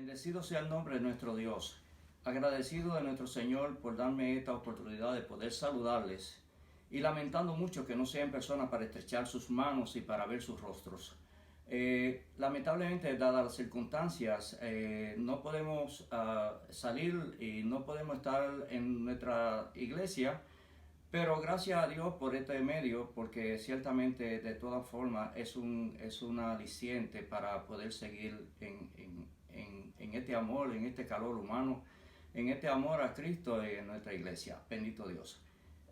Bendecido sea el nombre de nuestro Dios. Agradecido de nuestro Señor por darme esta oportunidad de poder saludarles y lamentando mucho que no sea en persona para estrechar sus manos y para ver sus rostros. Lamentablemente, dadas las circunstancias, no podemos salir y no podemos estar en nuestra iglesia, pero gracias a Dios por este medio, porque ciertamente de todas formas es un aliciente para poder seguir en este amor, en este calor humano, en este amor a Cristo y en nuestra iglesia. Bendito Dios.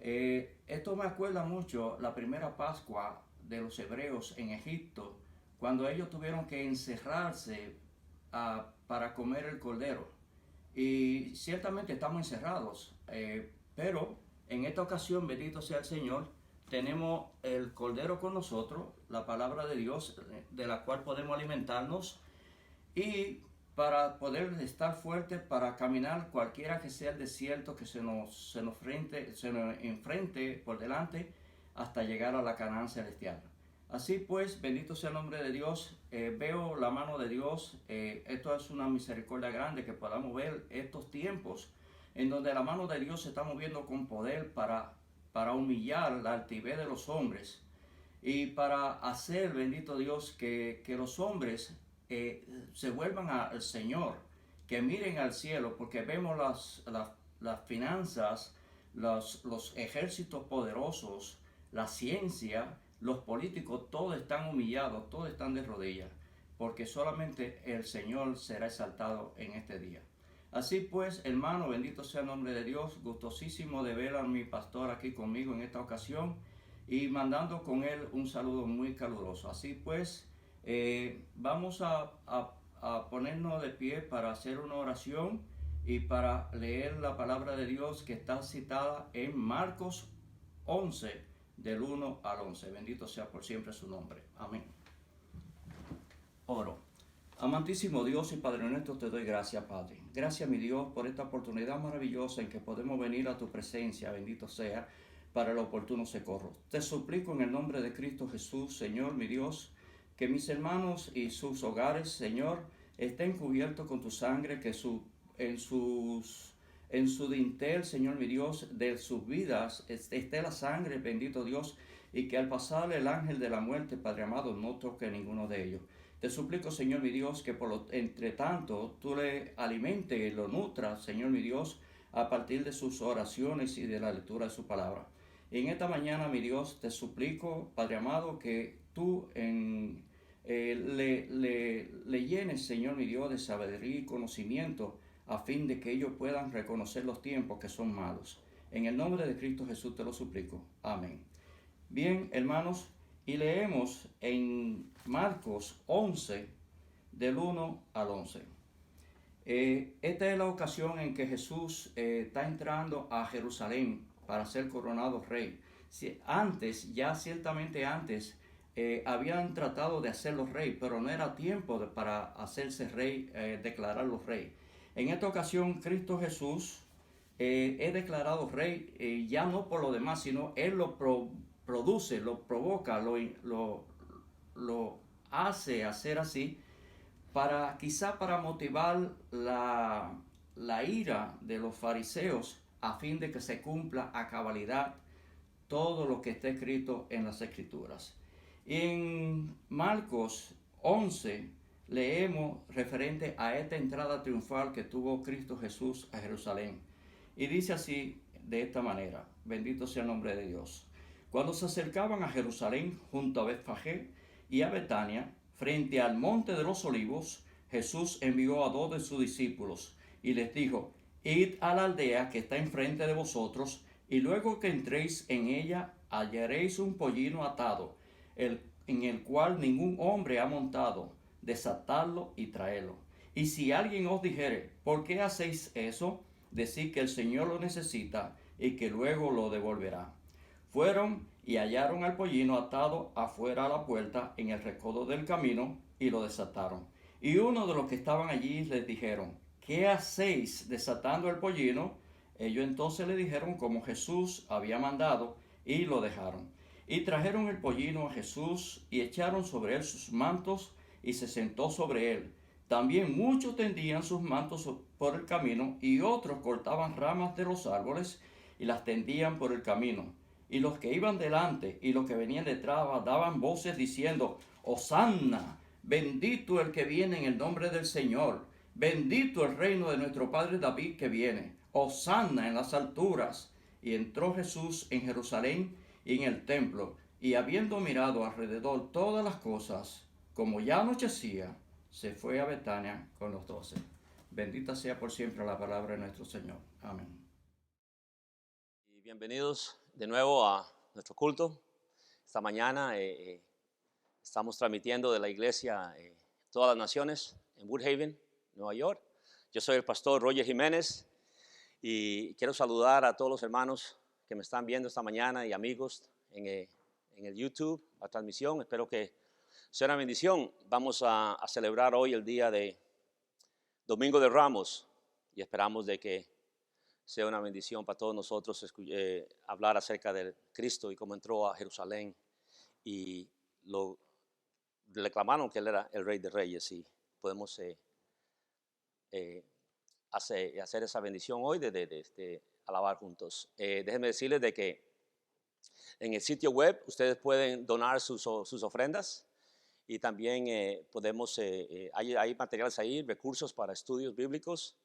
Esto me acuerda mucho la primera Pascua de los hebreos en Egipto, cuando ellos tuvieron que encerrarse para comer el cordero. Y ciertamente estamos encerrados, pero en esta ocasión, bendito sea el Señor, tenemos el cordero con nosotros, la palabra de Dios, de la cual podemos alimentarnos y para poder estar fuertes para caminar cualquiera que sea el desierto que se nos enfrente por delante hasta llegar a la Canaán celestial. Así pues, bendito sea el nombre de Dios. Veo la mano de Dios. Esto es una misericordia grande que podamos ver estos tiempos en donde la mano de Dios se está moviendo con poder para humillar la altivez de los hombres y para hacer, bendito Dios, que los hombres se vuelvan al Señor, que miren al cielo, porque vemos las finanzas, los ejércitos poderosos, la ciencia, los políticos, todos están humillados, todos están de rodillas, porque solamente el Señor será exaltado en este día. Así pues, hermano, bendito sea el nombre de Dios, gustosísimo de ver a mi pastor aquí conmigo en esta ocasión y mandando con él un saludo muy caluroso. Así pues, vamos a ponernos de pie para hacer una oración y para leer la palabra de Dios que está citada en Marcos 11, del 1 al 11. Bendito sea por siempre su nombre. Amén. Oro. Amantísimo Dios y Padre nuestro, te doy gracias, Padre. Gracias, mi Dios, por esta oportunidad maravillosa en que podemos venir a tu presencia, bendito sea, para el oportuno socorro. Te suplico en el nombre de Cristo Jesús, Señor, mi Dios, que mis hermanos y sus hogares, Señor, estén cubiertos con tu sangre, que en su dintel, Señor, mi Dios, de sus vidas esté la sangre, bendito Dios, y que al pasar el ángel de la muerte, Padre amado, no toque ninguno de ellos. Te suplico, Señor mi Dios, que entre tanto tú le alimentes y lo nutras, Señor mi Dios, a partir de sus oraciones y de la lectura de su palabra. Y en esta mañana, mi Dios, te suplico, Padre amado, que tú le llenes, Señor mi Dios, de sabiduría y conocimiento, a fin de que ellos puedan reconocer los tiempos que son malos. En el nombre de Cristo Jesús te lo suplico. Amén. Bien, hermanos, y leemos en Marcos 11, del 1 al 11. Esta es la ocasión en que Jesús está entrando a Jerusalén para ser coronado rey. Ciertamente antes, habían tratado de hacerlo rey, pero no era tiempo para hacerse rey, declararlo rey. En esta ocasión, Cristo Jesús es declarado rey, ya no por lo demás, sino Él lo produce, lo provoca, lo hace hacer así, quizá para motivar la ira de los fariseos, a fin de que se cumpla a cabalidad todo lo que está escrito en las Escrituras. En Marcos 11 leemos referente a esta entrada triunfal que tuvo Cristo Jesús a Jerusalén. Y dice así, de esta manera: bendito sea el nombre de Dios. Cuando se acercaban a Jerusalén, junto a Betfagé y a Betania, frente al monte de los olivos, Jesús envió a 2 de sus discípulos y les dijo: id a la aldea que está enfrente de vosotros, y luego que entréis en ella hallaréis un pollino atado, en el cual ningún hombre ha montado. Desatadlo y traedlo. Y si alguien os dijere: ¿por qué hacéis eso?, decid que el Señor lo necesita y que luego lo devolverá. Fueron y hallaron al pollino atado afuera a la puerta en el recodo del camino, y lo desataron. Y uno de los que estaban allí les dijeron: ¿qué hacéis desatando el pollino? Ellos entonces le dijeron como Jesús había mandado, y lo dejaron. Y trajeron el pollino a Jesús, y echaron sobre él sus mantos, y se sentó sobre él. También muchos tendían sus mantos por el camino, y otros cortaban ramas de los árboles y las tendían por el camino. Y los que iban delante y los que venían detrás daban voces diciendo: Hosanna, bendito el que viene en el nombre del Señor, bendito el reino de nuestro padre David que viene, Hosanna en las alturas. Y entró Jesús en Jerusalén y en el templo, y habiendo mirado alrededor todas las cosas, como ya anochecía, se fue a Betania con los 12. Bendita sea por siempre la palabra de nuestro Señor. Amén. Y bienvenidos de nuevo a nuestro culto. Esta mañana estamos transmitiendo de la iglesia Todas las Naciones en Woodhaven, Nueva York. Yo soy el pastor Roger Jiménez y quiero saludar a todos los hermanos que me están viendo esta mañana y amigos en el YouTube, la transmisión. Espero que sea una bendición. Vamos a celebrar hoy el día de Domingo de Ramos y esperamos de que sea una bendición para todos nosotros hablar acerca de Cristo y cómo entró a Jerusalén y lo reclamaron que Él era el Rey de Reyes, y podemos hacer esa bendición hoy de alabar juntos. Déjenme decirles de que en el sitio web ustedes pueden donar sus ofrendas, y también hay materiales ahí, recursos para estudios bíblicos,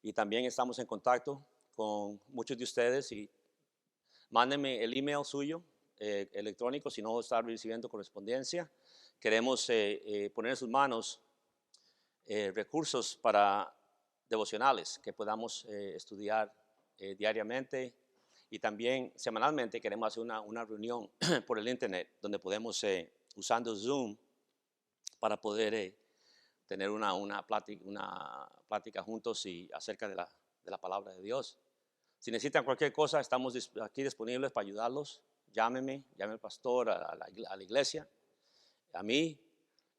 y también estamos en contacto con muchos de ustedes, y mándenme el email suyo electrónico si no está recibiendo correspondencia. Queremos poner en sus manos recursos para devocionales que podamos estudiar diariamente, y también semanalmente queremos hacer una reunión por el internet donde podemos, usando Zoom, para poder tener una plática juntos y acerca de la palabra de Dios. Si necesitan cualquier cosa, estamos aquí disponibles para ayudarlos. Llame al pastor, a la iglesia, a mí,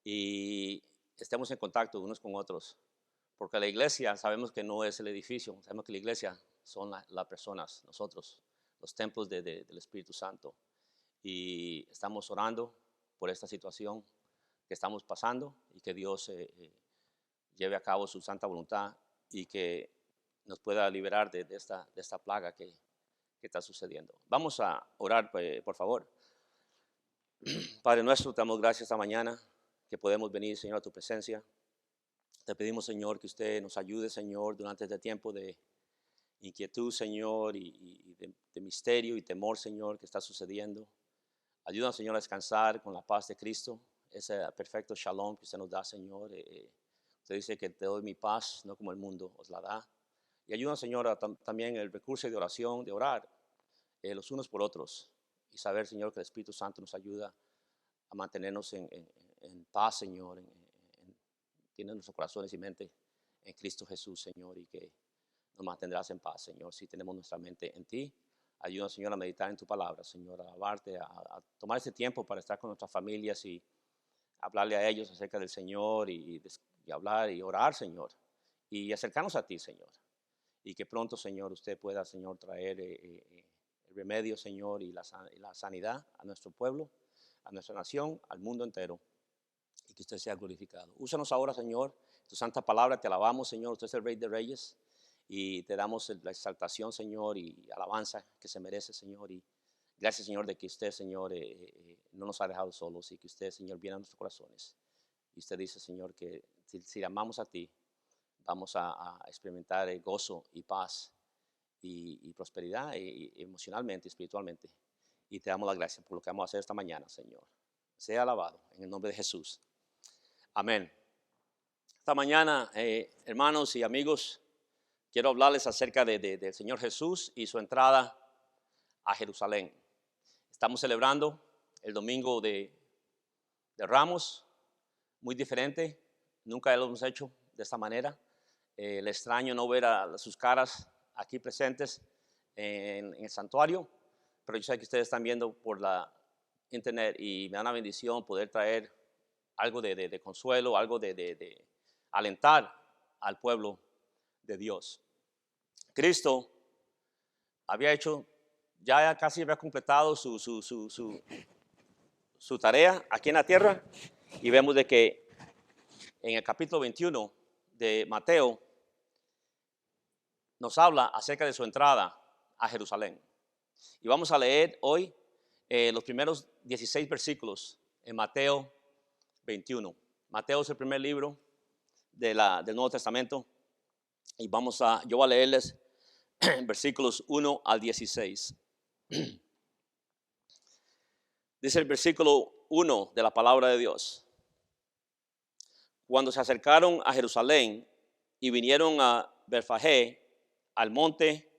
y estemos en contacto unos con otros. Porque la iglesia, sabemos que no es el edificio, sabemos que la iglesia son las personas, nosotros, los templos del Espíritu Santo. Y estamos orando por esta situación que estamos pasando, y que Dios lleve a cabo su santa voluntad y que nos pueda liberar de esta plaga que está sucediendo. Vamos a orar, por favor. Padre nuestro, te damos gracias esta mañana que podemos venir, Señor, a tu presencia. Te pedimos, Señor, que usted nos ayude, Señor, durante este tiempo de inquietud, Señor, y de misterio y temor, Señor, que está sucediendo. Ayúdanos, Señor, a descansar con la paz de Cristo, ese perfecto shalom que usted nos da, Señor. Usted dice que te doy mi paz, no como el mundo os la da. Y ayúdanos, Señor, también el recurso de oración, de orar los unos por otros, y saber, Señor, que el Espíritu Santo nos ayuda a mantenernos en paz, Señor, tiene nuestros corazones y mente en Cristo Jesús, Señor, y que nos mantendrás en paz, Señor, si tenemos nuestra mente en ti. Ayúdanos, Señor, a meditar en tu palabra, Señor, a alabarte, a tomar ese tiempo para estar con nuestras familias y hablarle a ellos acerca del Señor, y hablar y orar, Señor, y acercarnos a ti, Señor. Y que pronto, Señor, usted pueda, Señor, traer el remedio, Señor, y la sanidad a nuestro pueblo, a nuestra nación, al mundo entero, y que usted sea glorificado. Úsanos ahora, Señor, tu santa palabra, te alabamos, Señor, usted es el Rey de Reyes, y te damos la exaltación, Señor, y alabanza que se merece, Señor, y gracias, Señor, de que usted, Señor, no nos ha dejado solos, y que usted, Señor, viene a nuestros corazones. Y usted dice, Señor, que si amamos a ti, vamos a experimentar gozo y paz y prosperidad emocionalmente y espiritualmente. Y te damos la gracia por lo que vamos a hacer esta mañana, Señor. Sea alabado en el nombre de Jesús. Amén. Esta mañana, hermanos y amigos, quiero hablarles acerca del Señor Jesús y su entrada a Jerusalén. Estamos celebrando el Domingo de Ramos, muy diferente. Nunca lo hemos hecho de esta manera. Le extraño no ver a sus caras aquí presentes en el santuario, pero yo sé que ustedes están viendo por la internet, y me da una bendición poder traer algo de consuelo, algo de alentar al pueblo de Dios. Cristo ya casi había completado su tarea aquí en la tierra, y vemos de que en el capítulo 21 de Mateo, nos habla acerca de su entrada a Jerusalén. Y vamos a leer hoy los primeros 16 versículos en Mateo 21. Mateo es el primer libro del Nuevo Testamento. Y yo voy a leerles versículos 1 al 16. Dice el versículo 1 de la palabra de Dios. Cuando se acercaron a Jerusalén y vinieron a Betfagé, al monte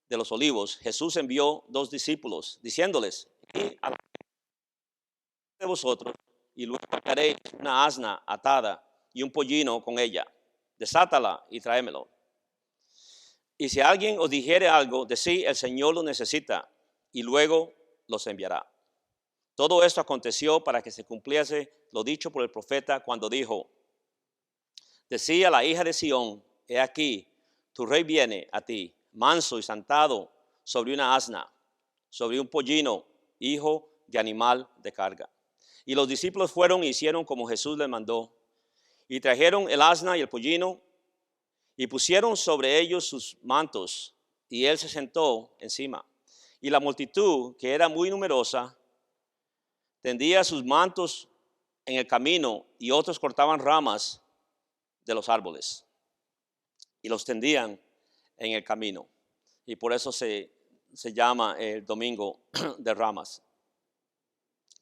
de los olivos, Jesús envió 2 discípulos, diciéndoles: id a la de vosotros, y luego hallaréis una asna atada y un pollino con ella. Desátala y tráemelo. Y si alguien os dijere algo, decid: el Señor lo necesita, y luego los enviará. Todo esto aconteció para que se cumpliese lo dicho por el profeta cuando dijo: decía la hija de Sión, he aquí, tu rey viene a ti, manso y sentado sobre una asna, sobre un pollino, hijo de animal de carga. Y los discípulos fueron y hicieron como Jesús les mandó, y trajeron el asna y el pollino, y pusieron sobre ellos sus mantos, y él se sentó encima. Y la multitud, que era muy numerosa, tendía sus mantos en el camino, y otros cortaban ramas de los árboles y los tendían en el camino. Y por eso se llama el domingo de ramas.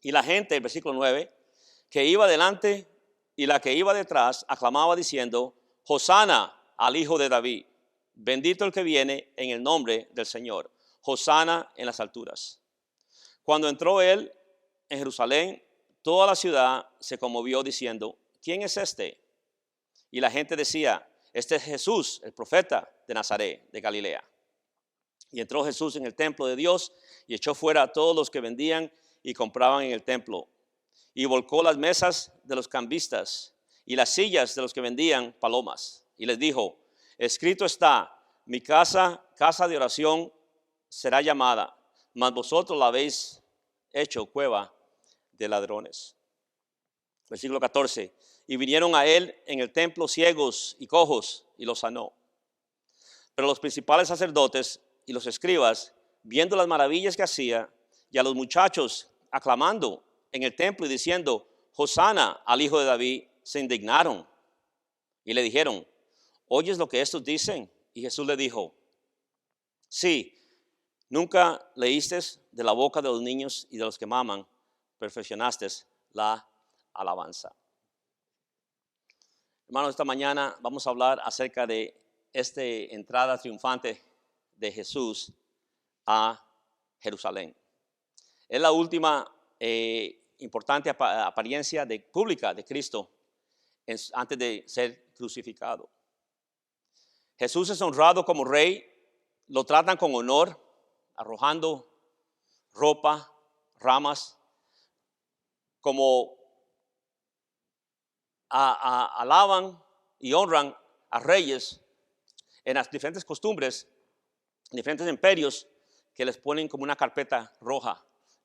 Y la gente, el versículo 9, que iba delante y la que iba detrás, aclamaba diciendo: Hosana al Hijo de David, bendito el que viene en el nombre del Señor, Hosana en las alturas. Cuando entró él en Jerusalén, toda la ciudad se conmovió diciendo: ¿quién es este? Y la gente decía: este es Jesús, el profeta de Nazaret, de Galilea. Y entró Jesús en el templo de Dios y echó fuera a todos los que vendían y compraban en el templo. Y volcó las mesas de los cambistas y las sillas de los que vendían palomas. Y les dijo: escrito está, mi casa, casa de oración será llamada, mas vosotros la habéis hecho cueva de ladrones. Versículo 14. Y vinieron a él en el templo ciegos y cojos, y los sanó. Pero los principales sacerdotes y los escribas, viendo las maravillas que hacía, y a los muchachos aclamando en el templo y diciendo: Hosana al Hijo de David, se indignaron y le dijeron: ¿oyes lo que estos dicen? Y Jesús le dijo: sí, nunca leíste de la boca de los niños y de los que maman, perfeccionaste la alabanza. Hermanos, esta mañana vamos a hablar acerca de esta entrada triunfante de Jesús a Jerusalén. Es la última importante apariencia pública de Cristo antes de ser crucificado. Jesús es honrado como rey, lo tratan con honor, arrojando ropa, ramas, como alaban y honran a reyes en las diferentes costumbres, diferentes imperios, que les ponen como una carpeta roja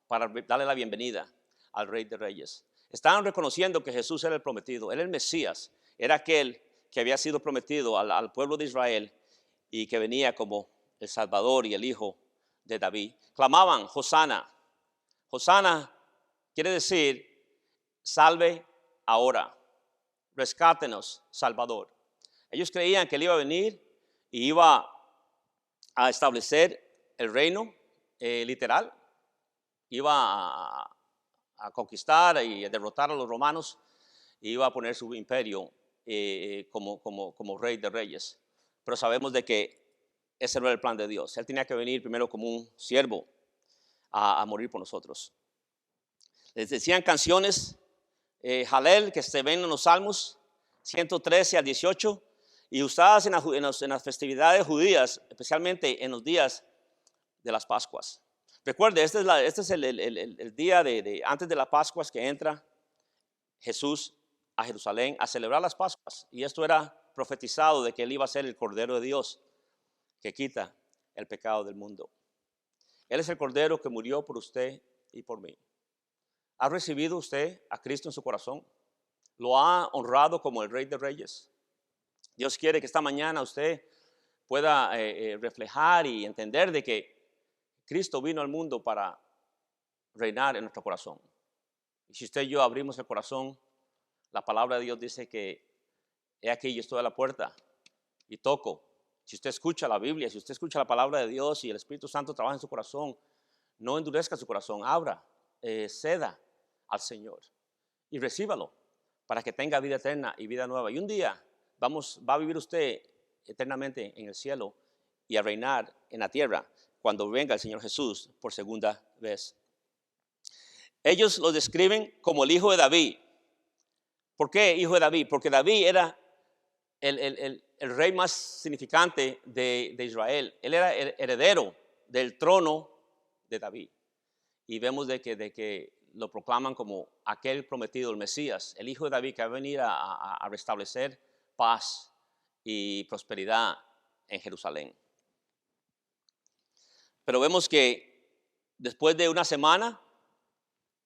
para darle la bienvenida al Rey de Reyes. Estaban reconociendo que Jesús era el prometido, era el Mesías, era aquel que había sido prometido al pueblo de Israel y que venía como el Salvador y el Hijo de David. Clamaban: Hosana. Hosana quiere decir: salve ahora, rescátenos, Salvador. Ellos creían que él iba a venir y iba a establecer el reino literal, iba a conquistar y a derrotar a los romanos, y iba a poner su imperio como rey de reyes. Pero sabemos de que ese no era el plan de Dios. Él tenía que venir primero como un siervo a morir por nosotros. Les decían canciones Jalel, que se ven en los Salmos 113 al 18, y usadas en las festividades judías, especialmente en los días de las Pascuas. Recuerde, este es el día antes de las Pascuas, que entra Jesús a Jerusalén a celebrar las Pascuas. Y esto era profetizado de que él iba a ser el Cordero de Dios que quita el pecado del mundo. Él es el Cordero que murió por usted y por mí. ¿Ha recibido usted a Cristo en su corazón? lo ha honrado como el Rey de Reyes. Dios quiere que esta mañana usted pueda reflejar y entender de que Cristo vino al mundo para reinar en nuestro corazón. Y si usted y yo abrimos el corazón, la palabra de Dios dice que he aquí yo estoy a la puerta y toco. Si usted escucha la Biblia, si usted escucha la palabra de Dios y el Espíritu Santo trabaja en su corazón, no endurezca su corazón, abra, ceda al Señor y recíbalo para que tenga vida eterna y vida nueva. Y un día va a vivir usted eternamente en el cielo y a reinar en la tierra cuando venga el Señor Jesús por segunda vez. Ellos lo describen como el hijo de David. ¿Por qué hijo de David? Porque David era el rey más significante de Israel. Él era el heredero del trono de David. Y vemos de que lo proclaman como aquel prometido, el Mesías, el hijo de David que va a venir a restablecer paz y prosperidad en Jerusalén. Pero vemos que después de una semana,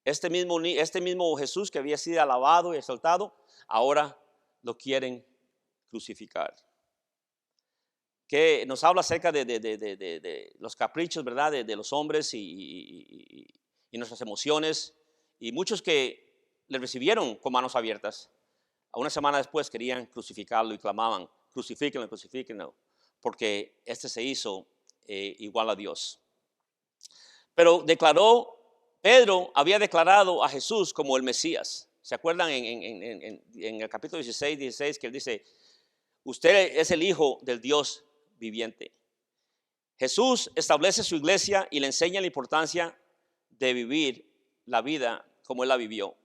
este mismo Jesús que había sido alabado y exaltado, ahora lo quieren crucificar. Que nos habla acerca de los caprichos, ¿verdad? De los hombres y nuestras emociones. Y muchos que le recibieron con manos abiertas, a una semana después querían crucificarlo y clamaban, crucifíquenlo, crucifíquenlo, porque este se hizo igual a Dios. Pero Pedro había declarado a Jesús como el Mesías. ¿Se acuerdan en el capítulo 16 que él dice, usted es el Hijo del Dios viviente? Jesús establece su iglesia y le enseña la importancia de vivir la vida como él la vivió.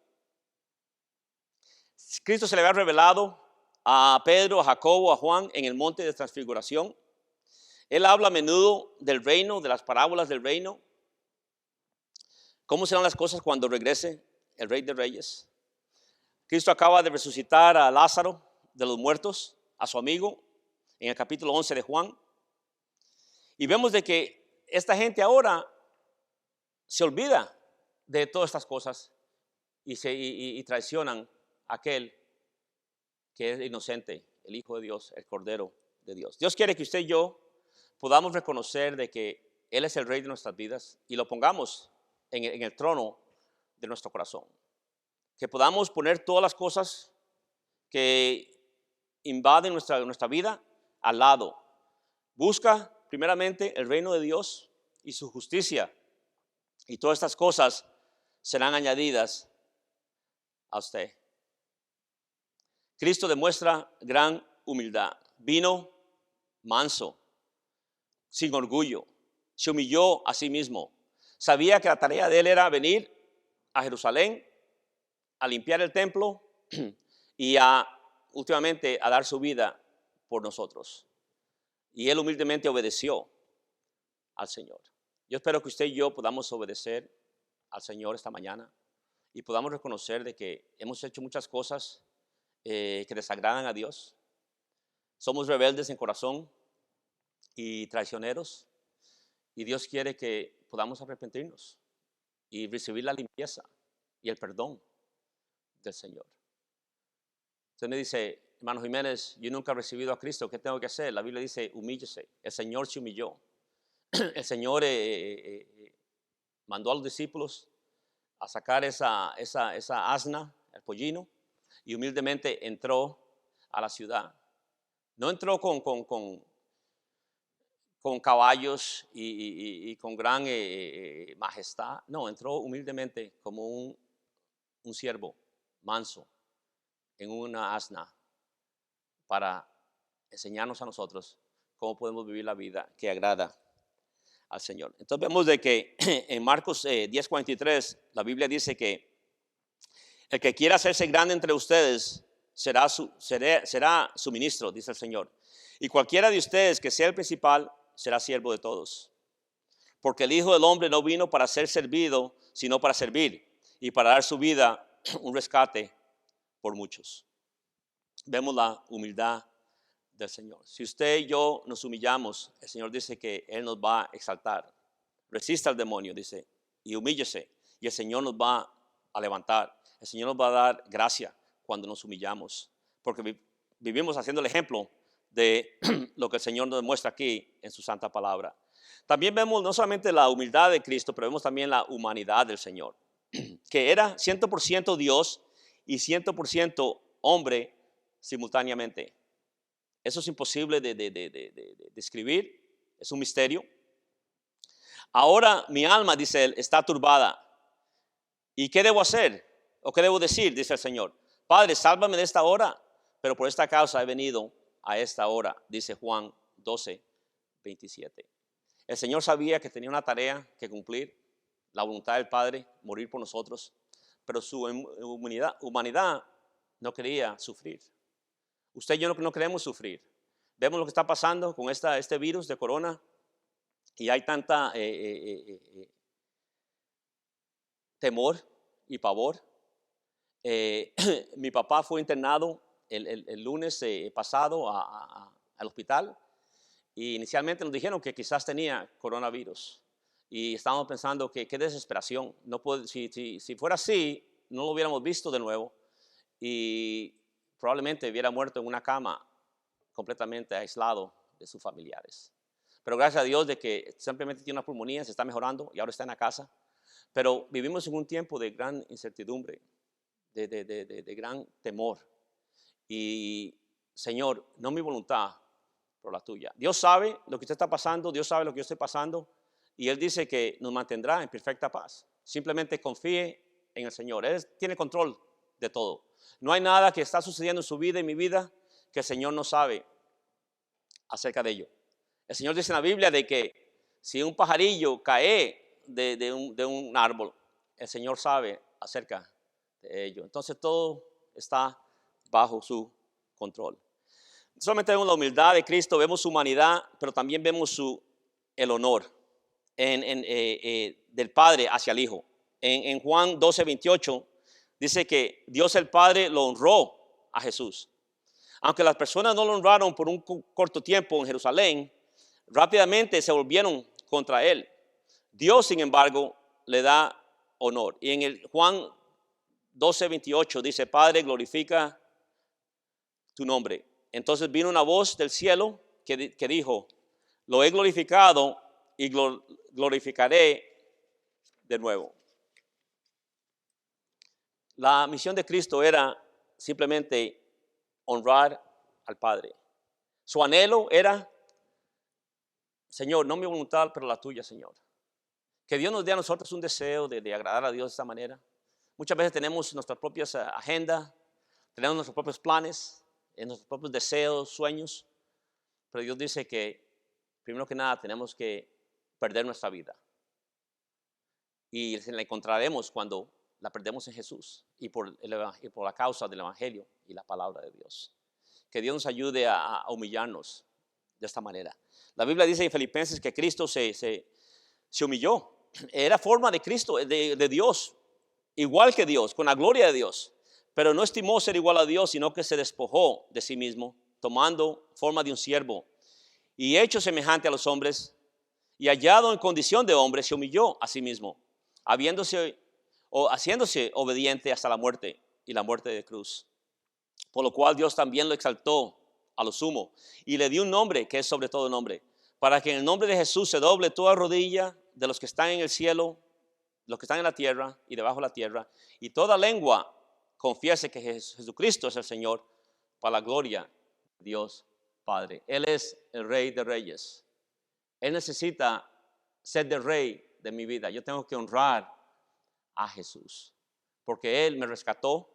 Cristo se le había revelado a Pedro, a Jacobo, a Juan en el monte de transfiguración. Él habla a menudo del reino, de las parábolas del reino. ¿Cómo serán las cosas cuando regrese el Rey de Reyes? Cristo acaba de resucitar a Lázaro de los muertos, a su amigo, en el capítulo 11 de Juan. Y vemos de que esta gente ahora se olvida de todas estas cosas y traicionan a aquel que es inocente, el Hijo de Dios, el Cordero de Dios. Dios quiere que usted y yo podamos reconocer de que Él es el Rey de nuestras vidas y lo pongamos en el trono de nuestro corazón. Que podamos poner todas las cosas que invaden nuestra vida al lado. Busca primeramente el reino de Dios y su justicia, y todas estas cosas serán añadidas a usted. Cristo demuestra gran humildad. Vino manso, sin orgullo, se humilló a sí mismo. Sabía que la tarea de él era venir a Jerusalén a limpiar el templo y últimamente a dar su vida por nosotros. Y él humildemente obedeció al Señor. Yo espero que usted y yo podamos obedecer al Señor esta mañana y podamos reconocer de que hemos hecho muchas cosas que desagradan a Dios. Somos rebeldes en corazón y traicioneros, y Dios quiere que podamos arrepentirnos y recibir la limpieza y el perdón del Señor. Usted me dice, hermano Jiménez, yo nunca he recibido a Cristo, ¿qué tengo que hacer? La Biblia dice, humíllese. El Señor se humilló. El Señor mandó a los discípulos a sacar esa asna, el pollino, y humildemente entró a la ciudad. No entró con caballos y con gran majestad. No, entró humildemente como un siervo manso en una asna para enseñarnos a nosotros cómo podemos vivir la vida que agrada al Señor. Entonces vemos de que en Marcos 10:43 la Biblia dice que el que quiera hacerse grande entre ustedes será su ministro, dice el Señor. Y cualquiera de ustedes que sea el principal será siervo de todos. Porque el Hijo del Hombre no vino para ser servido, sino para servir y para dar su vida un rescate por muchos. Vemos la humildad del Señor. Si usted y yo nos humillamos, el Señor dice que Él nos va a exaltar. Resista al demonio, dice, y humíllese. Y el Señor nos va a levantar. El Señor nos va a dar gracia cuando nos humillamos, porque vivimos haciendo el ejemplo de lo que el Señor nos muestra aquí en su santa palabra. También vemos no solamente la humildad de Cristo, pero vemos también la humanidad del Señor, que era 100% Dios y 100% hombre simultáneamente. Eso es imposible de describir, es un misterio. Ahora mi alma, dice él, está turbada. ¿Y qué debo hacer? ¿O qué debo decir? Dice el Señor. Padre, sálvame de esta hora, pero por esta causa he venido a esta hora, dice Juan 12:27. El Señor sabía que tenía una tarea que cumplir, la voluntad del Padre, morir por nosotros, pero su humanidad no quería sufrir. Usted y yo no queremos sufrir. Vemos lo que está pasando con este virus de corona y hay tanta temor y pavor. Mi papá fue internado el lunes pasado al hospital y inicialmente nos dijeron que quizás tenía coronavirus y estábamos pensando que qué desesperación. Si fuera así, no lo hubiéramos visto de nuevo y probablemente hubiera muerto en una cama completamente aislado de sus familiares. Pero gracias a Dios de que simplemente tiene una pulmonía, se está mejorando y ahora está en la casa. Pero vivimos en un tiempo de gran incertidumbre, de gran temor. Y Señor, no mi voluntad, pero la tuya. Dios sabe lo que usted está pasando, Dios sabe lo que yo estoy pasando. Y Él dice que nos mantendrá en perfecta paz. Simplemente confíe en el Señor. Él tiene control de todo. No hay nada que está sucediendo en su vida y mi vida que el Señor no sabe acerca de ello. El Señor dice en la Biblia de que si un pajarillo cae de un árbol, el Señor sabe acerca de ello. Entonces todo está bajo su control. Solamente vemos la humildad de Cristo, vemos su humanidad, pero también vemos el honor del Padre hacia el Hijo. En Juan 12:28 dice que Dios el Padre lo honró a Jesús. Aunque las personas no lo honraron por un corto tiempo en Jerusalén, rápidamente se volvieron contra él. Dios, sin embargo, le da honor. Y en el Juan 12:28 dice, Padre, glorifica tu nombre. Entonces vino una voz del cielo que dijo, lo he glorificado y glorificaré de nuevo. La misión de Cristo era simplemente honrar al Padre. Su anhelo era, Señor, no mi voluntad, pero la tuya, Señor. Que Dios nos dé a nosotros un deseo de agradar a Dios de esta manera. Muchas veces tenemos nuestras propias agendas, tenemos nuestros propios planes, nuestros propios deseos, sueños, pero Dios dice que, primero que nada, tenemos que perder nuestra vida. Y la encontraremos cuando la perdemos en Jesús y por la causa del Evangelio y la palabra de Dios. Que Dios nos ayude a humillarnos de esta manera. La Biblia dice en Filipenses que Cristo se humilló. Era forma de Cristo, de Dios, igual que Dios, con la gloria de Dios. Pero no estimó ser igual a Dios, sino que se despojó de sí mismo, tomando forma de un siervo. Y hecho semejante a los hombres, y hallado en condición de hombre, se humilló a sí mismo, haciéndose obediente hasta la muerte y la muerte de cruz. Por lo cual Dios también lo exaltó a lo sumo y le dio un nombre que es sobre todo nombre, para que en el nombre de Jesús se doble toda rodilla de los que están en el cielo, los que están en la tierra y debajo de la tierra, y toda lengua confiese que Jesucristo es el Señor, para la gloria de Dios Padre. Él es el Rey de Reyes. Él necesita ser el Rey de mi vida. Yo tengo que honrar a Jesús, porque Él me rescató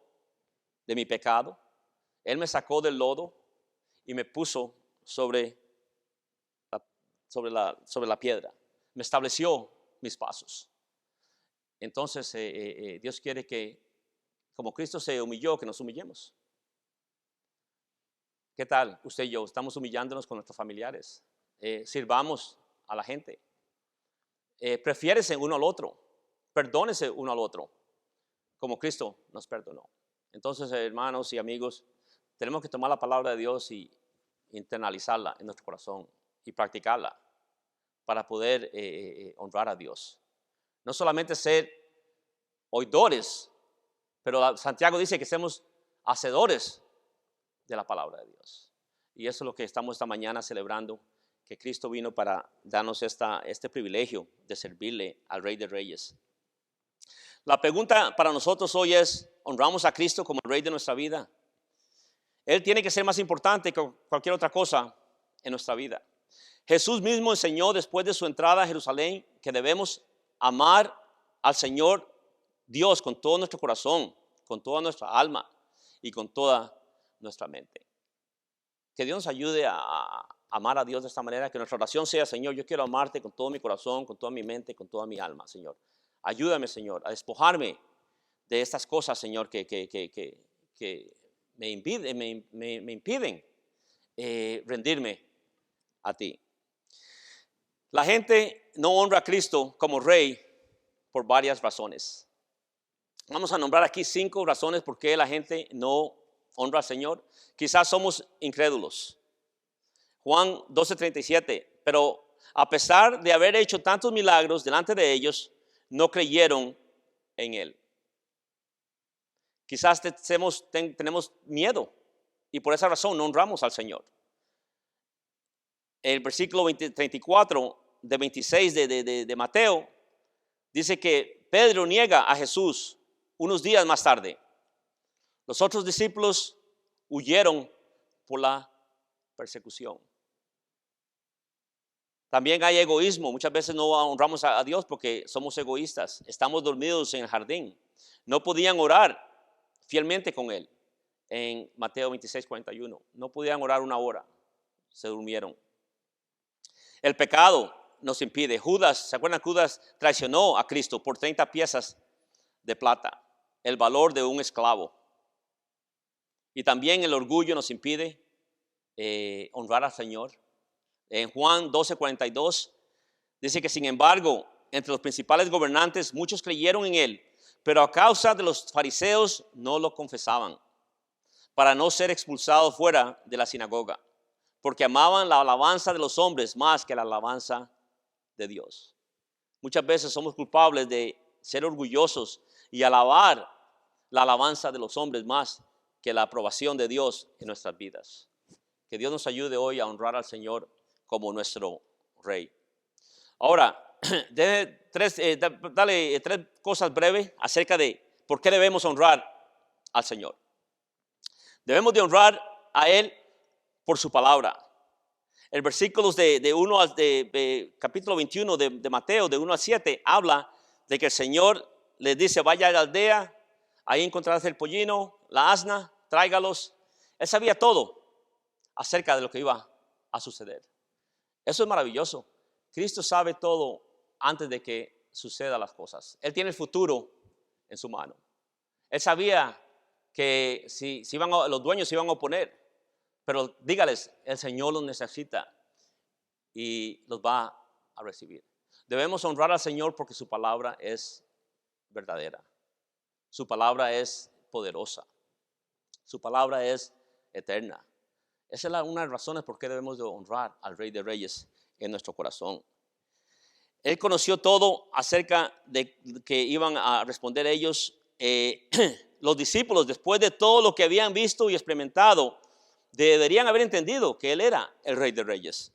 de mi pecado. Él me sacó del lodo y me puso sobre la piedra. Me estableció mis pasos. Entonces Dios quiere que, como Cristo se humilló, que nos humillemos. ¿Qué tal usted y yo? Estamos humillándonos con nuestros familiares. Sirvamos a la gente. Prefiérese uno al otro. Perdónese uno al otro, como Cristo nos perdonó. Entonces, hermanos y amigos, tenemos que tomar la palabra de Dios y internalizarla en nuestro corazón y practicarla para poder honrar a Dios. No solamente ser oidores, pero Santiago dice que seamos hacedores de la palabra de Dios. Y eso es lo que estamos esta mañana celebrando, que Cristo vino para darnos este privilegio de servirle al Rey de Reyes. La pregunta para nosotros hoy es, ¿honramos a Cristo como el Rey de nuestra vida? Él tiene que ser más importante que cualquier otra cosa en nuestra vida. Jesús mismo enseñó después de su entrada a Jerusalén que debemos amar al Señor Dios con todo nuestro corazón, con toda nuestra alma y con toda nuestra mente. Que Dios nos ayude a amar a Dios de esta manera, que nuestra oración sea: Señor, yo quiero amarte con todo mi corazón, con toda mi mente, con toda mi alma, Señor. Ayúdame, Señor, a despojarme de estas cosas, Señor, que me impiden rendirme a ti. La gente no honra a Cristo como Rey por varias razones. Vamos a nombrar aquí 5 razones por qué la gente no honra al Señor. Quizás somos incrédulos. Juan 12:37, pero a pesar de haber hecho tantos milagros delante de ellos, no creyeron en Él. Quizás tenemos miedo y por esa razón no honramos al Señor. El versículo 34 de 26 de Mateo dice que Pedro niega a Jesús unos días más tarde. Los otros discípulos huyeron por la persecución. También hay egoísmo. Muchas veces no honramos a Dios porque somos egoístas. Estamos dormidos en el jardín. No podían orar fielmente con Él. En Mateo 26:41. No podían orar una hora. Se durmieron. El pecado nos impide. Judas, ¿se acuerdan? Judas traicionó a Cristo por 30 piezas de plata. El valor de un esclavo. Y también el orgullo nos impide honrar al Señor. En Juan 12:42 dice que sin embargo, entre los principales gobernantes muchos creyeron en Él, pero a causa de los fariseos no lo confesaban, para no ser expulsados fuera de la sinagoga, porque amaban la alabanza de los hombres más que la alabanza de Dios. Muchas veces somos culpables de ser orgullosos y alabar la alabanza de los hombres más que la aprobación de Dios en nuestras vidas. Que Dios nos ayude hoy a honrar al Señor como nuestro Rey. Ahora, dale 3 cosas breves acerca de por qué debemos honrar al Señor. Debemos de honrar a Él por su palabra. El versículos de capítulo 21 de Mateo, de 1 al 7, habla de que el Señor les dice: vaya a la aldea, ahí encontrarás el pollino, la asna, tráigalos. Él sabía todo acerca de lo que iba a suceder. Eso es maravilloso. Cristo sabe todo antes de que sucedan las cosas. Él tiene el futuro en su mano. Él sabía que los dueños se iban a oponer, pero dígales, el Señor los necesita y los va a recibir. Debemos honrar al Señor porque su palabra es verdadera. Su palabra es poderosa. Su palabra es eterna. Esa es una de las razones por qué debemos de honrar al Rey de Reyes en nuestro corazón. Él conoció todo acerca de que iban a responder ellos. Los discípulos, después de todo lo que habían visto y experimentado, deberían haber entendido que Él era el Rey de Reyes.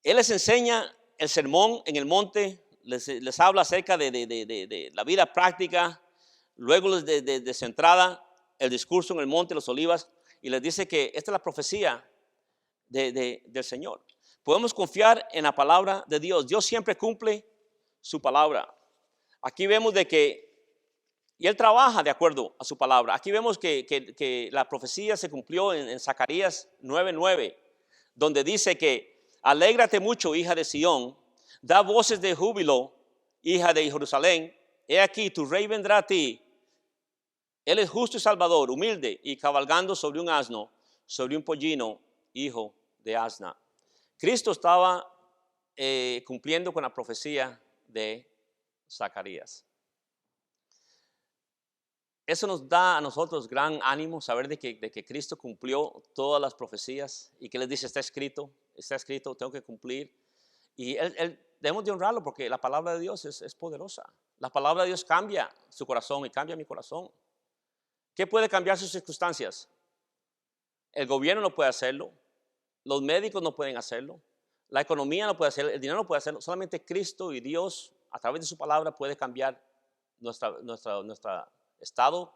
Él les enseña el sermón en el monte, les habla acerca de la vida práctica, luego de su entrada, el discurso en el monte de los Olivas, y les dice que esta es la profecía del Señor. Podemos confiar en la palabra de Dios. Dios siempre cumple su palabra. Aquí vemos y Él trabaja de acuerdo a su palabra. Aquí vemos que la profecía se cumplió en Zacarías 9:9, donde dice que: alégrate mucho, hija de Sión, da voces de júbilo, hija de Jerusalén. He aquí, tu rey vendrá a ti. Él es justo y salvador, humilde y cabalgando sobre un asno, sobre un pollino, hijo de asna. Cristo estaba cumpliendo con la profecía de Zacarías. Eso nos da a nosotros gran ánimo, saber de que Cristo cumplió todas las profecías y que les dice: está escrito, tengo que cumplir. Y debemos de honrarlo porque la palabra de Dios es poderosa. La palabra de Dios cambia su corazón y cambia mi corazón. ¿Qué puede cambiar sus circunstancias? El gobierno no puede hacerlo, los médicos no pueden hacerlo, la economía no puede hacerlo, el dinero no puede hacerlo. Solamente Cristo y Dios, a través de su palabra, puede cambiar nuestra estado,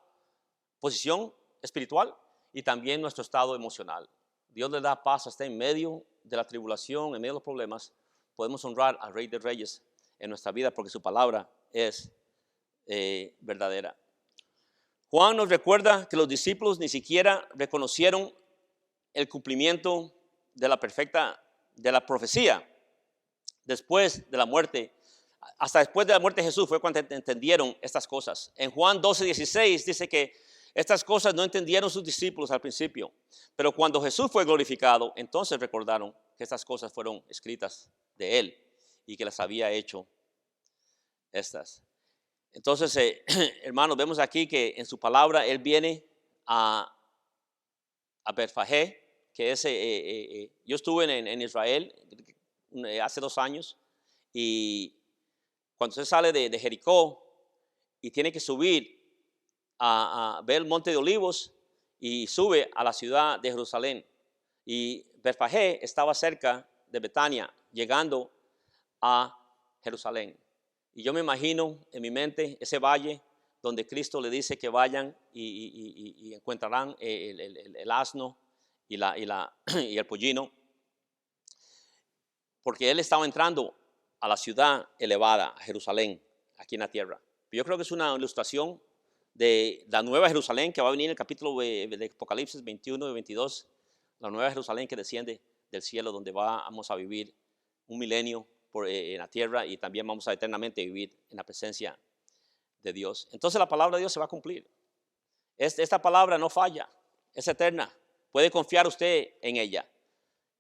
posición espiritual y también nuestro estado emocional. Dios le da paz hasta en medio de la tribulación, en medio de los problemas. Podemos honrar al Rey de Reyes en nuestra vida porque su palabra es verdadera. Juan nos recuerda que los discípulos ni siquiera reconocieron el cumplimiento de la profecía después de la muerte. Hasta después de la muerte de Jesús fue cuando entendieron estas cosas. En Juan 12:16 dice que estas cosas no entendieron sus discípulos al principio, pero cuando Jesús fue glorificado, entonces recordaron que estas cosas fueron escritas de él y que las había hecho estas. Entonces, hermanos, vemos aquí que en su palabra él viene a Betfagé, que es, yo estuve en Israel hace 2 años, y cuando usted sale de Jericó y tiene que subir a ver el Monte de Olivos y sube a la ciudad de Jerusalén, y Betfagé estaba cerca de Betania, llegando a Jerusalén. Y yo me imagino en mi mente ese valle donde Cristo le dice que vayan y encontrarán el asno y el pollino, porque él estaba entrando a la ciudad elevada, a Jerusalén, aquí en la tierra. Yo creo que es una ilustración de la nueva Jerusalén que va a venir en el capítulo de Apocalipsis 21 y 22, la nueva Jerusalén que desciende del cielo, donde vamos a vivir un milenio en la tierra y también vamos a eternamente vivir en la presencia de Dios. Entonces la palabra de Dios se va a cumplir. Esta palabra no falla, es eterna. Puede confiar usted en ella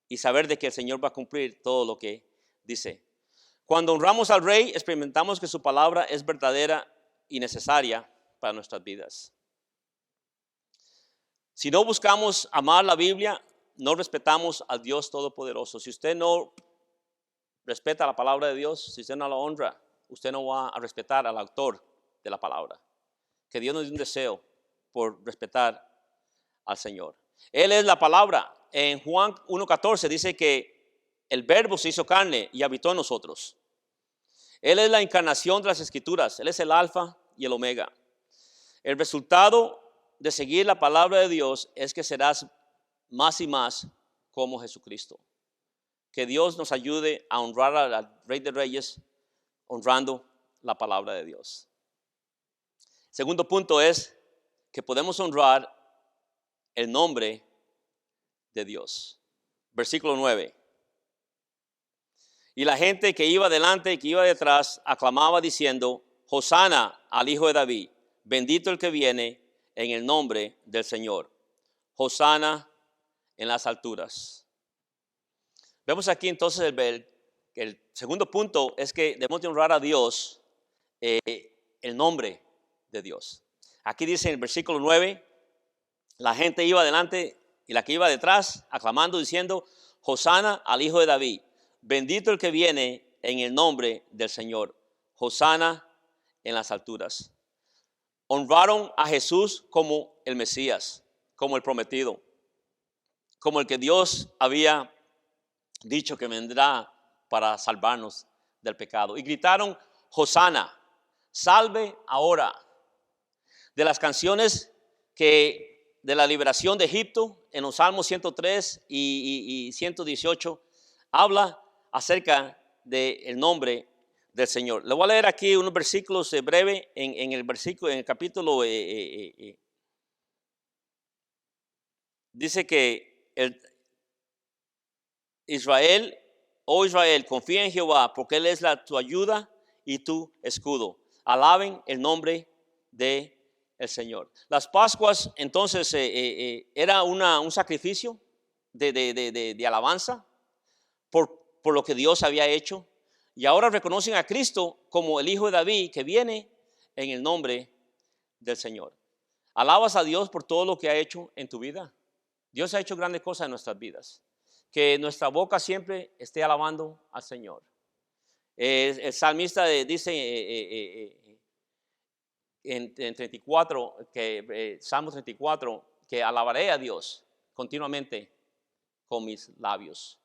y saber de que el Señor va a cumplir todo lo que dice. Cuando honramos al Rey, experimentamos que su palabra es verdadera y necesaria para nuestras vidas. Si no buscamos amar la Biblia, no respetamos al Dios Todopoderoso. Si usted no respeta la palabra de Dios, si usted no la honra, usted no va a respetar al autor de la palabra. Que Dios nos dé un deseo por respetar al Señor. Él es la palabra. En Juan 1:14 dice que el verbo se hizo carne y habitó en nosotros. Él es la encarnación de las Escrituras. Él es el alfa y el omega. El resultado de seguir la palabra de Dios es que serás más y más como Jesucristo. Que Dios nos ayude a honrar al Rey de Reyes, honrando la palabra de Dios. Segundo punto es que podemos honrar el nombre de Dios. Versículo 9. Y la gente que iba delante y que iba detrás aclamaba diciendo: Hosana al Hijo de David, bendito el que viene en el nombre del Señor. Hosana en las alturas. Vemos aquí entonces el segundo punto es que debemos de honrar a Dios, el nombre de Dios. Aquí dice en el versículo 9, la gente iba delante y la que iba detrás aclamando diciendo: Hosana al Hijo de David, bendito el que viene en el nombre del Señor. Hosana en las alturas. Honraron a Jesús como el Mesías, como el prometido, como el que Dios había dicho que vendrá para salvarnos del pecado. Y gritaron: Hosana, salve ahora. De las canciones de la liberación de Egipto, en los Salmos 103 y 118, habla acerca del nombre del Señor. Le voy a leer aquí unos versículos breves en el capítulo. Dice que Israel, oh Israel, confía en Jehová, porque Él es tu ayuda y tu escudo. Alaben el nombre de el Señor. Las Pascuas entonces era un sacrificio de alabanza por lo que Dios había hecho, y ahora reconocen a Cristo como el Hijo de David que viene en el nombre del Señor. Alabas a Dios por todo lo que ha hecho en tu vida. Dios ha hecho grandes cosas en nuestras vidas. Que nuestra boca siempre esté alabando al Señor. El salmista dice en 34, Salmo 34, que alabaré a Dios continuamente con mis labios,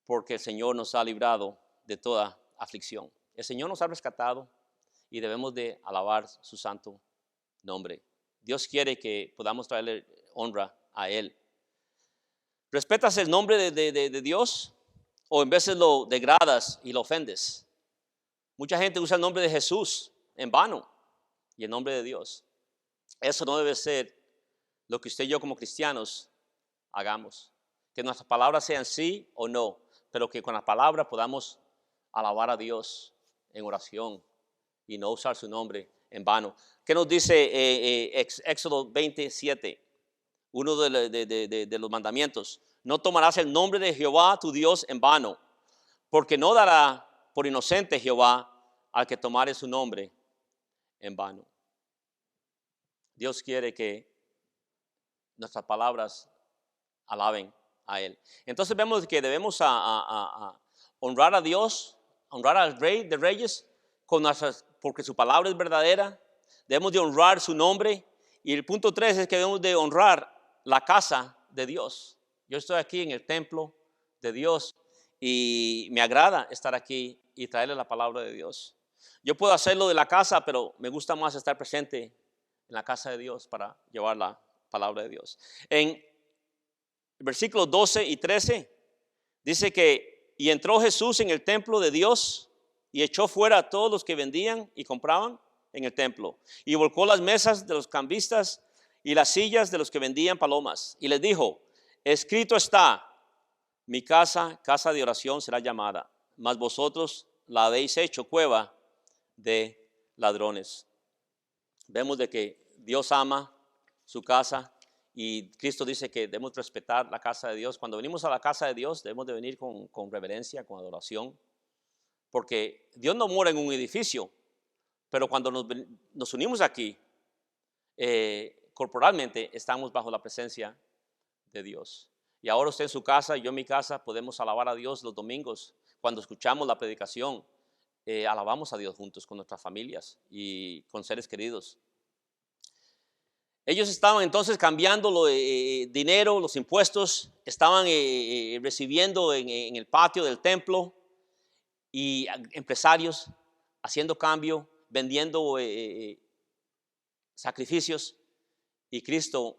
porque el Señor nos ha librado de toda aflicción. El Señor nos ha rescatado y debemos de alabar su santo nombre. Dios quiere que podamos traerle honra a Él. ¿Respetas el nombre de Dios o en veces lo degradas y lo ofendes? Mucha gente usa el nombre de Jesús en vano y el nombre de Dios. Eso no debe ser lo que usted y yo como cristianos hagamos. Que nuestras palabras sean sí o no, pero que con las palabras podamos alabar a Dios en oración y no usar su nombre en vano. ¿Qué nos dice Éxodo 27? Uno de los mandamientos. No tomarás el nombre de Jehová tu Dios en vano, porque no dará por inocente Jehová al que tomare su nombre en vano. Dios quiere que nuestras palabras alaben a Él. Entonces vemos que debemos honrar a Dios, honrar al Rey de Reyes, porque su palabra es verdadera. Debemos de honrar su nombre. Y el punto 3 es que debemos de honrar la casa de Dios. Yo estoy aquí en el templo de Dios y me agrada estar aquí y traerle la palabra de Dios. Yo puedo hacerlo de la casa, pero me gusta más estar presente en la casa de Dios para llevar la palabra de Dios. En versículos 12 y 13 dice que y entró Jesús en el templo de Dios y echó fuera a todos los que vendían y compraban en el templo y volcó las mesas de los cambistas y las sillas de los que vendían palomas y les dijo: escrito está, mi casa, casa de oración será llamada, mas vosotros la habéis hecho cueva de ladrones. Vemos de que Dios ama su casa y Cristo dice que debemos respetar la casa de Dios. Cuando venimos a la casa de Dios debemos de venir con reverencia, con adoración, porque Dios no mora en un edificio, pero cuando nos unimos aquí, corporalmente estamos bajo la presencia de Dios. Y ahora usted en su casa, yo en mi casa, podemos alabar a Dios los domingos. Cuando escuchamos la predicación, alabamos a Dios juntos con nuestras familias y con seres queridos. Ellos estaban entonces cambiando dinero, los impuestos, estaban recibiendo en el patio del templo y empresarios haciendo cambio, vendiendo sacrificios, y Cristo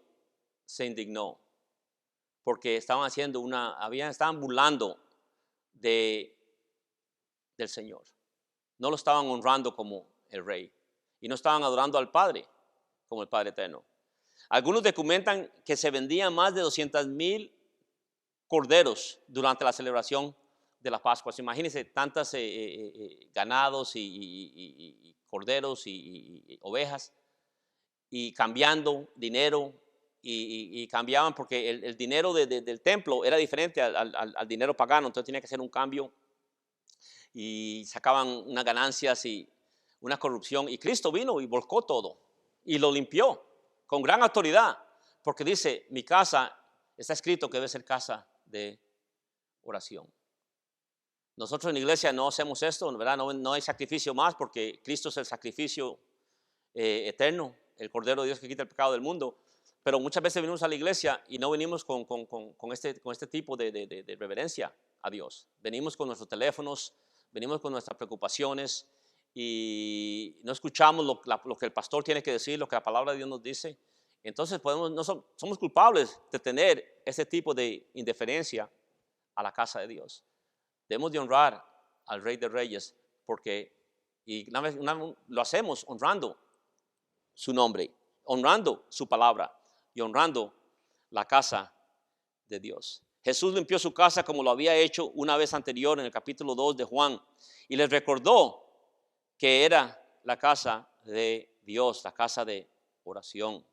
se indignó porque estaban estaban burlando del Señor. No lo estaban honrando como el Rey y no estaban adorando al Padre como el Padre eterno. Algunos documentan que se vendían más de 200,000 corderos durante la celebración de la Pascua. Imagínense tantas ganados y corderos y ovejas, y cambiando dinero y cambiaban porque el dinero del templo era diferente al dinero pagano, entonces tenía que hacer un cambio y sacaban unas ganancias y una corrupción, y Cristo vino y volcó todo y lo limpió con gran autoridad, porque dice: mi casa, está escrito que debe ser casa de oración. Nosotros en la iglesia no hacemos esto, ¿verdad? No hay sacrificio más, porque Cristo es el sacrificio eterno, el Cordero de Dios que quita el pecado del mundo. Pero muchas veces venimos a la iglesia y no venimos con este tipo de reverencia a Dios. Venimos con nuestros teléfonos, venimos con nuestras preocupaciones y no escuchamos lo que el pastor tiene que decir, lo que la palabra de Dios nos dice. Entonces somos culpables de tener este tipo de indiferencia a la casa de Dios. Debemos de honrar al Rey de Reyes, y lo hacemos honrando su nombre, honrando su palabra y honrando la casa de Dios. Jesús limpió su casa como lo había hecho una vez anterior en el capítulo 2 de Juan, y les recordó que era la casa de Dios, la casa de oración.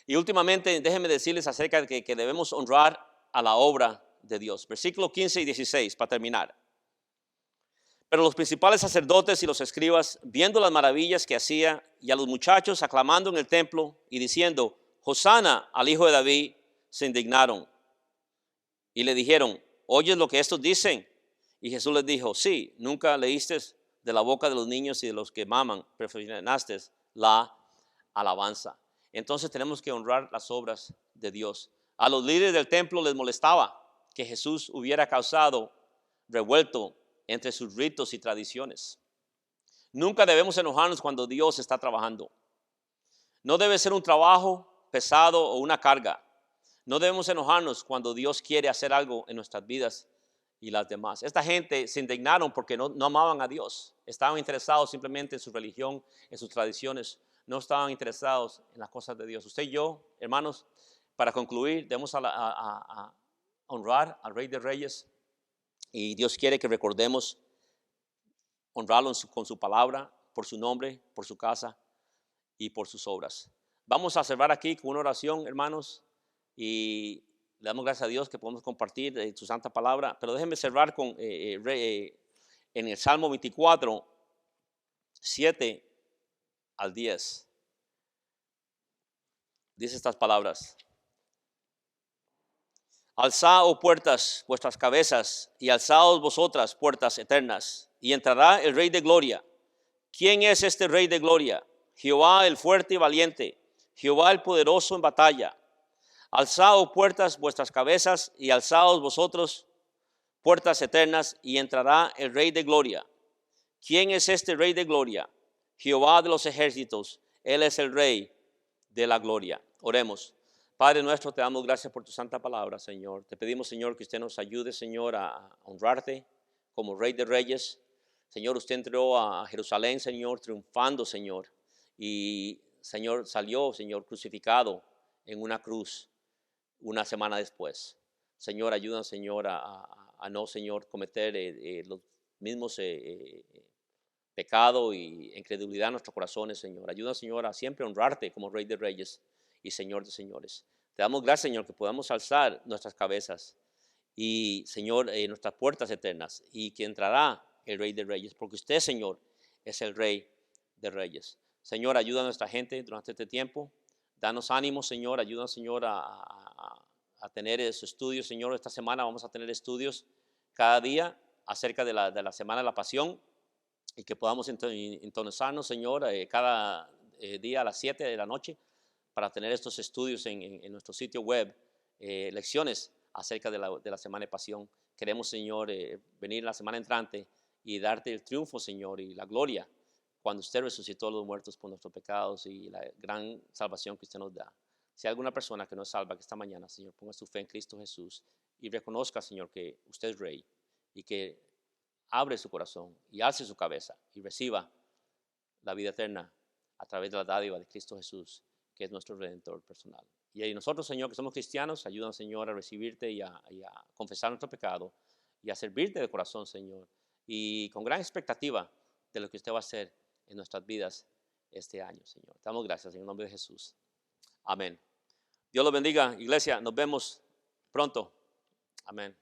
Y últimamente déjenme decirles acerca de que debemos honrar a la obra de Dios. Versículos 15 y 16 para terminar. Pero los principales sacerdotes y los escribas, viendo las maravillas que hacía y a los muchachos aclamando en el templo y diciendo: Hosana al Hijo de David, se indignaron y le dijeron: ¿oyes lo que estos dicen? Y Jesús les dijo: sí, ¿nunca leíste de la boca de los niños y de los que maman, perfeccionaste la alabanza. Entonces tenemos que honrar las obras de Dios. A los líderes del templo les molestaba que Jesús hubiera causado revuelto entre sus ritos y tradiciones. Nunca debemos enojarnos cuando Dios está trabajando. No debe ser un trabajo pesado o una carga. No debemos enojarnos cuando Dios quiere hacer algo en nuestras vidas y las demás. Esta gente se indignaron porque no amaban a Dios. Estaban interesados simplemente en su religión, en sus tradiciones. No estaban interesados en las cosas de Dios. Usted y yo, hermanos, para concluir, debemos a honrar al Rey de Reyes. Y Dios quiere que recordemos honrarlo con su palabra, por su nombre, por su casa y por sus obras. Vamos a cerrar aquí con una oración, hermanos, y le damos gracias a Dios que podemos compartir su santa palabra. Pero déjenme cerrar con en el Salmo 24, 7 al 10. Dice estas palabras: Alzad, oh puertas, vuestras cabezas, y alzaos vosotras, puertas eternas, y entrará el Rey de Gloria. ¿Quién es este Rey de Gloria? Jehová el fuerte y valiente, Jehová el poderoso en batalla. Alzad, oh puertas, vuestras cabezas, y alzaos vosotros, puertas eternas, y entrará el Rey de Gloria. ¿Quién es este Rey de Gloria? Jehová de los ejércitos, Él es el Rey de la Gloria. Oremos. Padre nuestro, te damos gracias por tu santa palabra, Señor. Te pedimos, Señor, que usted nos ayude, Señor, a honrarte como Rey de Reyes. Señor, usted entró a Jerusalén, Señor, triunfando, Señor. Y, Señor, salió, Señor, crucificado en una cruz una semana después. Señor, ayúdanos, Señor, a no, Señor, cometer los mismos pecados y incredulidad en nuestros corazones, Señor. Ayúdanos, Señor, a siempre honrarte como Rey de Reyes y Señor de señores. Te damos gracias, Señor, que podamos alzar nuestras cabezas y, Señor, nuestras puertas eternas, y que entrará el Rey de Reyes, porque usted, Señor, es el Rey de Reyes. Señor, ayuda a nuestra gente durante este tiempo. Danos ánimo, Señor. Ayúdanos, Señor, a tener esos estudios, Señor. Esta semana vamos a tener estudios cada día acerca de la Semana de la Pasión, y que podamos entonarnos, Señor, cada día a las 7 de la noche para tener estos estudios en nuestro sitio web, lecciones acerca de la Semana de Pasión. Queremos, Señor, venir la semana entrante y darte el triunfo, Señor, y la gloria cuando usted resucitó a los muertos por nuestros pecados y la gran salvación que usted nos da. Si hay alguna persona que no es salva, que esta mañana, Señor, ponga su fe en Cristo Jesús y reconozca, Señor, que usted es Rey, y que abre su corazón y alce su cabeza y reciba la vida eterna a través de la dádiva de Cristo Jesús, que es nuestro Redentor personal. Y nosotros, Señor, que somos cristianos, ayúdanos, Señor, a recibirte y a confesar nuestro pecado y a servirte de corazón, Señor, y con gran expectativa de lo que usted va a hacer en nuestras vidas este año, Señor. Te damos gracias en el nombre de Jesús. Amén. Dios los bendiga, iglesia. Nos vemos pronto. Amén.